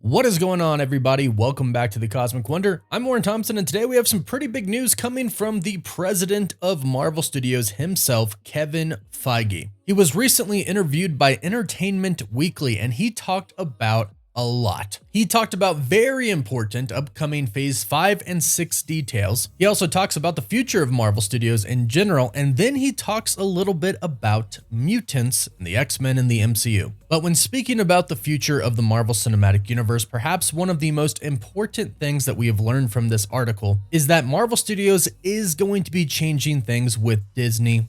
What is going on, everybody? Welcome back to the Cosmic Wonder. I'm Warren Thompson, and today we have some pretty big news coming from the president of Marvel Studios himself, Kevin Feige. He was recently interviewed by Entertainment Weekly, and he talked about a lot. He talked about very important upcoming Phase 5 and 6 details. He also talks about the future of Marvel Studios in general, and then he talks a little bit about mutants and the X-Men in the MCU. But when speaking about the future of the Marvel Cinematic Universe, perhaps one of the most important things that we have learned from this article is that Marvel Studios is going to be changing things with Disney+.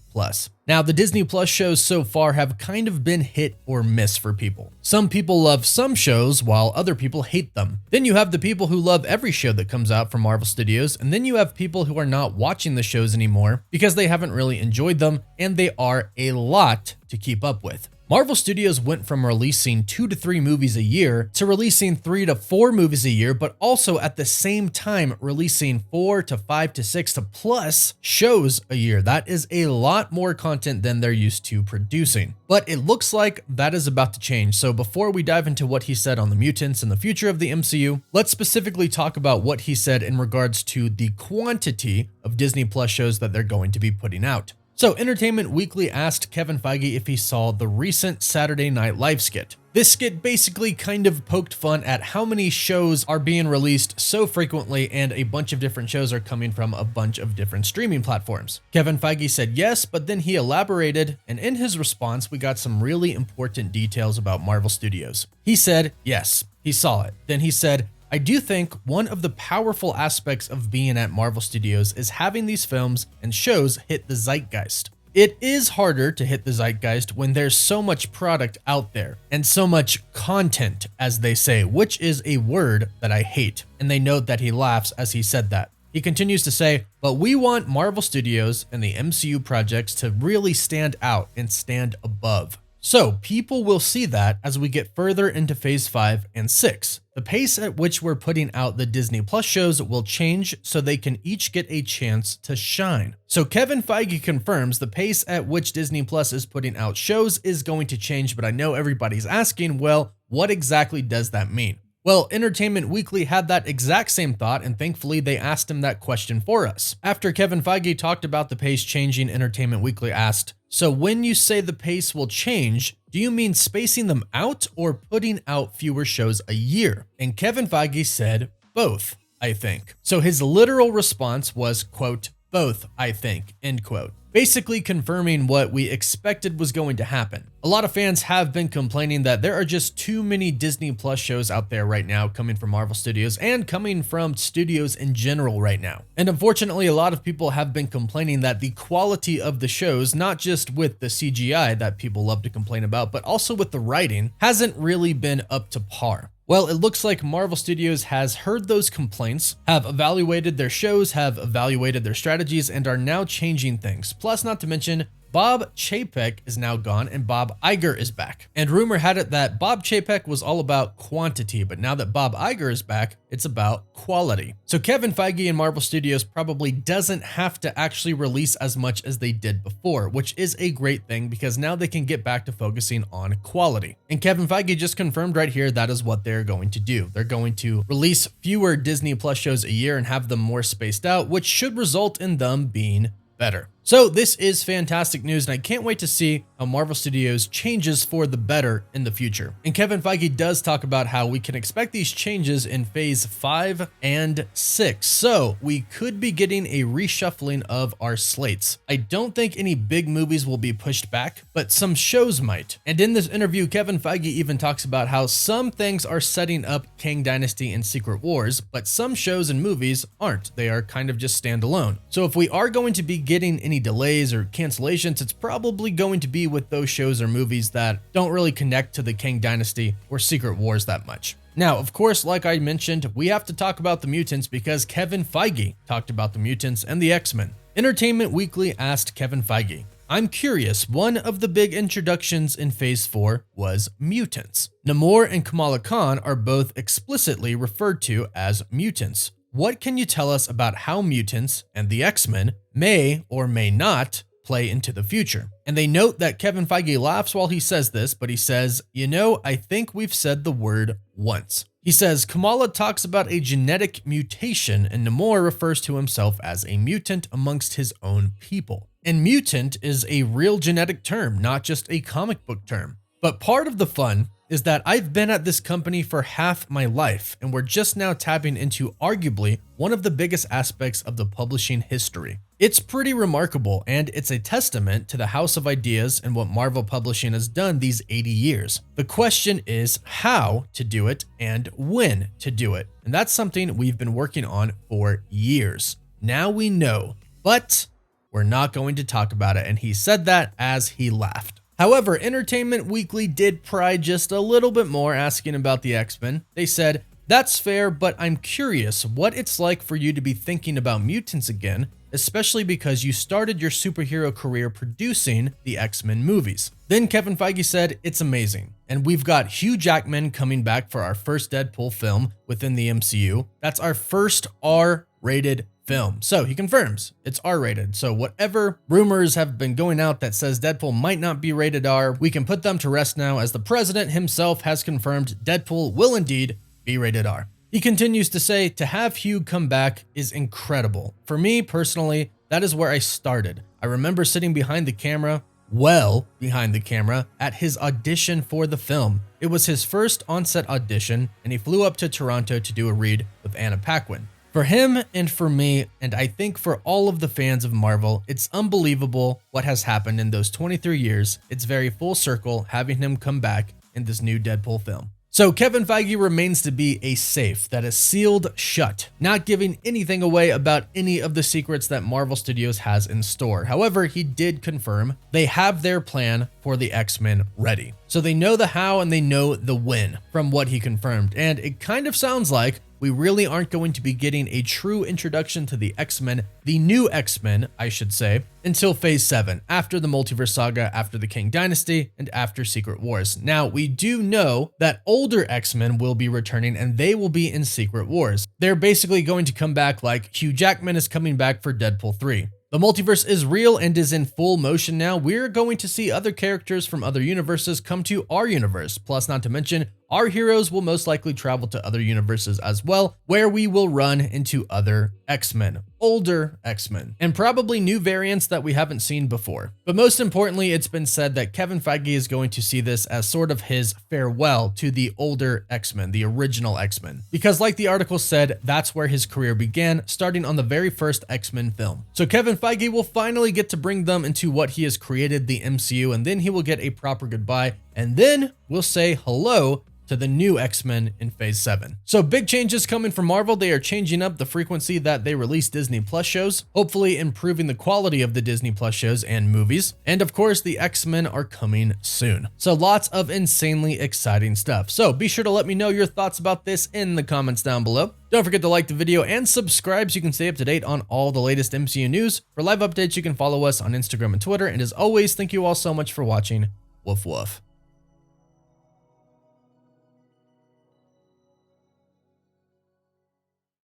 Now, the Disney Plus shows so far have kind of been hit or miss for people. Some people love some shows while other people hate them. Then you have the people who love every show that comes out from Marvel Studios, and then you have people who are not watching the shows anymore because they haven't really enjoyed them, and they are a lot to keep up with. Marvel Studios went from releasing 2 to 3 movies a year to releasing 3 to 4 movies a year, but also at the same time releasing 4 to 5 to 6 to plus shows a year. That is a lot more content than they're used to producing. But it looks like that is about to change. So before we dive into what he said on the mutants and the future of the MCU, let's specifically talk about what he said in regards to the quantity of Disney Plus shows that they're going to be putting out. So Entertainment Weekly asked Kevin Feige if he saw the recent Saturday Night Live skit. This skit basically kind of poked fun at how many shows are being released so frequently, and a bunch of different shows are coming from a bunch of different streaming platforms. Kevin Feige said yes, but then he elaborated, and in his response, we got some really important details about Marvel Studios. He said yes, he saw it. Then he said, I do think one of the powerful aspects of being at Marvel Studios is having these films and shows hit the zeitgeist. It is harder to hit the zeitgeist when there's so much product out there and so much content, as they say, which is a word that I hate. And they note that he laughs as he said that. He continues to say, but we want Marvel Studios and the MCU projects to really stand out and stand above. So people will see that as we get further into Phase 5 and 6. The pace at which we're putting out the Disney Plus shows will change so they can each get a chance to shine. So Kevin Feige confirms the pace at which Disney Plus is putting out shows is going to change, but I know everybody's asking, well, what exactly does that mean? Well, Entertainment Weekly had that exact same thought, and thankfully they asked him that question for us. After Kevin Feige talked about the pace changing, Entertainment Weekly asked, so when you say the pace will change, do you mean spacing them out or putting out fewer shows a year? And Kevin Feige said, both, I think. So his literal response was, quote, both, I think, end quote. Basically confirming what we expected was going to happen. A lot of fans have been complaining that there are just too many Disney Plus shows out there right now coming from Marvel Studios and coming from studios in general right now. And unfortunately, a lot of people have been complaining that the quality of the shows, not just with the CGI that people love to complain about, but also with the writing, hasn't really been up to par. Well, it looks like Marvel Studios has heard those complaints, have evaluated their shows, have evaluated their strategies, and are now changing things. Plus, not to mention, Bob Chapek is now gone and Bob Iger is back. And rumor had it that Bob Chapek was all about quantity, but now that Bob Iger is back, it's about quality. So Kevin Feige and Marvel Studios probably doesn't have to actually release as much as they did before, which is a great thing because now they can get back to focusing on quality. And Kevin Feige just confirmed right here that is what they're going to do. They're going to release fewer Disney Plus shows a year and have them more spaced out, which should result in them being better. So this is fantastic news, and I can't wait to see how Marvel Studios changes for the better in the future. And Kevin Feige does talk about how we can expect these changes in Phase 5 and 6. So we could be getting a reshuffling of our slates. I don't think any big movies will be pushed back, but some shows might. And in this interview, Kevin Feige even talks about how some things are setting up Kang Dynasty and Secret Wars, but some shows and movies aren't. They are kind of just standalone. So if we are going to be getting any delays or cancellations, it's probably going to be with those shows or movies that don't really connect to the Kang Dynasty or Secret Wars that much. Now, of course, like I mentioned, we have to talk about the mutants because Kevin Feige talked about the mutants and the X-Men. Entertainment Weekly asked Kevin Feige, I'm curious, one of the big introductions in Phase 4 was mutants. Namor and Kamala Khan are both explicitly referred to as mutants. What can you tell us about how mutants and the X-Men may or may not play into the future? And they note that Kevin Feige laughs while he says this, but he says, I think we've said the word once. He says Kamala talks about a genetic mutation and Namor refers to himself as a mutant amongst his own people. And mutant is a real genetic term, not just a comic book term. But part of the fun is that I've been at this company for half my life, and we're just now tapping into arguably one of the biggest aspects of the publishing history. It's pretty remarkable, and it's a testament to the house of ideas and what Marvel Publishing has done these 80 years. The question is how to do it and when to do it, and that's something we've been working on for years. Now we know, but we're not going to talk about it, and he said that as he laughed. However, Entertainment Weekly did pry just a little bit more, asking about the X-Men. They said, "That's fair, but I'm curious what it's like for you to be thinking about mutants again, especially because you started your superhero career producing the X-Men movies." Then Kevin Feige said, "It's amazing. And we've got Hugh Jackman coming back for our first Deadpool film within the MCU. That's our first R-rated film." So he confirms it's R-rated. So whatever rumors have been going out that says Deadpool might not be rated R, we can put them to rest now, as the president himself has confirmed Deadpool will indeed be rated R. He continues to say, "To have Hugh come back is incredible. For me personally, that is where I started. I remember sitting behind the camera, well behind the camera, at his audition for the film. It was his first on-set audition, and he flew up to Toronto to do a read with Anna Paquin. For him and for me, and I think for all of the fans of Marvel, it's unbelievable what has happened in those 23 years. It's very full circle having him come back in this new Deadpool film." So Kevin Feige remains to be a safe that is sealed shut, not giving anything away about any of the secrets that Marvel Studios has in store. However, he did confirm they have their plan for the X-Men ready. So they know the how and they know the when from what he confirmed. And it kind of sounds like we really aren't going to be getting a true introduction to the X-Men, the new X-Men, I should say, until Phase 7, after the Multiverse Saga, after the Kang Dynasty, and after Secret Wars. Now, we do know that older X-Men will be returning and they will be in Secret Wars. They're basically going to come back like Hugh Jackman is coming back for Deadpool 3. The multiverse is real and is in full motion now. We're going to see other characters from other universes come to our universe. Plus, not to mention, our heroes will most likely travel to other universes as well, where we will run into other X-Men, older X-Men, and probably new variants that we haven't seen before. But most importantly, it's been said that Kevin Feige is going to see this as sort of his farewell to the older X-Men, the original X-Men. Because like the article said, that's where his career began, starting on the very first X-Men film. So Kevin Feige will finally get to bring them into what he has created, the MCU, and then he will get a proper goodbye, and then we'll say hello to the new X-Men in Phase 7. So big changes coming from Marvel. They are changing up the frequency that they release Disney Plus shows, hopefully improving the quality of the Disney Plus shows and movies. And of course, the X-Men are coming soon. So lots of insanely exciting stuff. So be sure to let me know your thoughts about this in the comments down below. Don't forget to like the video and subscribe so you can stay up to date on all the latest MCU news. For live updates, you can follow us on Instagram and Twitter. And as always, thank you all so much for watching. Woof woof.